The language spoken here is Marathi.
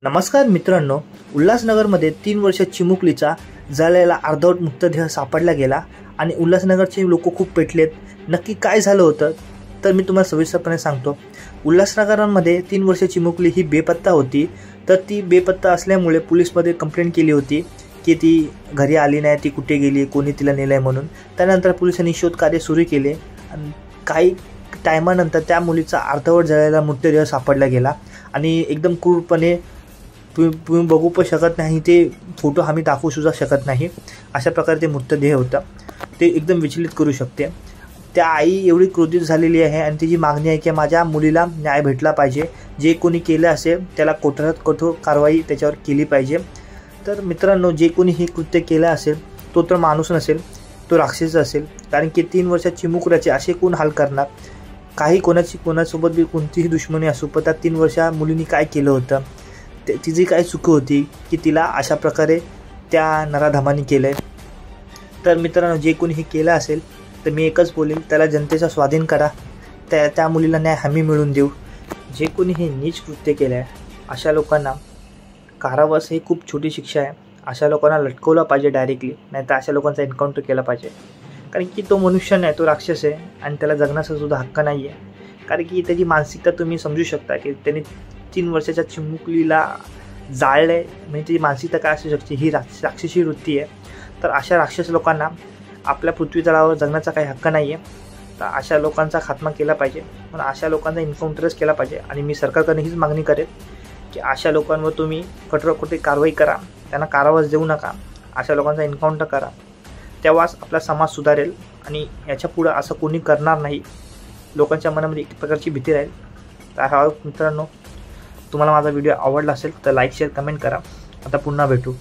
नमस्कार मित्रांनो, उल्हासनगरमध्ये 3 वर्ष चिमुकलीचा जळलेला अर्धवट मृतदेह सापडला गेला आणि उल्हासनगरचे लोक खूप पेटलेत। नक्की काय झालं होतं तर मी तुम्हाला सविस्तरपणे सांगतो। उल्हासनगरमध्ये 3 वर्ष चिमुकली ही बेपत्ता होती। तर ती बेपत्ता असल्यामुळे पोलिसमध्ये कंप्लेंट केली होती की ती घरी आली नाही, ती कुठे गेली, कोणी तिला नेलंय म्हणून। त्यानंतर पोलिसांनी शोध कार्य सुरू केले आणि काही टायमानंतर त्या मुलीचा अर्धवट जळलेला मृतदेह सापडला गेला आणि एकदम क्रूरपणे तुम्ही बघू पण शकत नाही, ते फोटो आम्ही दाखवू सुद्धा शकत नाही, अशा प्रकारे ते मृतदेह होता। ते एकदम विचलित करू शकते। त्या आई एवढी क्रोधित झालेली आहे आणि तिची मागणी आहे की माझ्या मुलीला न्याय भेटला पाहिजे, जे कोणी केलं असेल त्याला कठोरात कठोर कारवाई त्याच्यावर केली पाहिजे। तर मित्रांनो, जे कोणी हे कृत्य केलं असेल तो तर माणूस नसेल, तो राक्षस असेल, कारण की 3 वर्षाची चिमुकल्याचे असे कोण हाल करणार। काही कोणासोबत बी कोणतीही दुश्मनी असो, पण त्या 3 वर्षा मुलीने काय केलं होतं, तिची काय चूक होती की तिला अशा प्रकारे त्या नराधमानी केलंय। तर मित्रांनो, जे कोणी हे केलं असेल तर मी एकच बोलेल, त्याला जनतेचा स्वाधीन करा, त्या मुलीला न्याय हमी मिळवून देऊ। जे कोणी हे नीच कृत्य केलं आहे अशा लोकांना कारावास ही खूप छोटी शिक्षा आहे। अशा लोकांना लटकवलं पाहिजे डायरेक्टली, नाहीतर अशा लोकांचा एन्काउंटर केला पाहिजे, कारण की तो मनुष्य नाही, तो राक्षस आहे आणि त्याला जगण्याचा सुद्धा हक्क नाही आहे। कारण की त्याची मानसिकता तुम्ही समजू शकता की त्याने 3 वर्षाच्या चिमुकलीला जाळलंय, म्हणजे ती मानसिकता काय असू शकते, ही राक्षसी वृत्ती आहे। तर अशा राक्षस लोकांना आपल्या पृथ्वी तळावर जगण्याचा काही हक्क नाही आहे। तर अशा लोकांचा खात्मा केला पाहिजे, पण अशा लोकांचा एन्काउंटरच केला पाहिजे। आणि मी सरकारकडे हीच मागणी करेन की अशा लोकांवर तुम्ही कठोर कारवाई करा, त्यांना कारावास देऊ नका, अशा लोकांचा एन्काउंटर करा, तेव्हाच आपला समाज सुधारेल आणि याच्या पुढं असं कोणी करणार नाही। लोकांच्या मनामध्ये एक प्रकारची भीती राहील। तर हा मित्रांनो, तुम्हाला माझा व्हिडिओ आवडला असेल तर लाईक, शेअर, कमेंट करा। आता पुन्हा भेटू।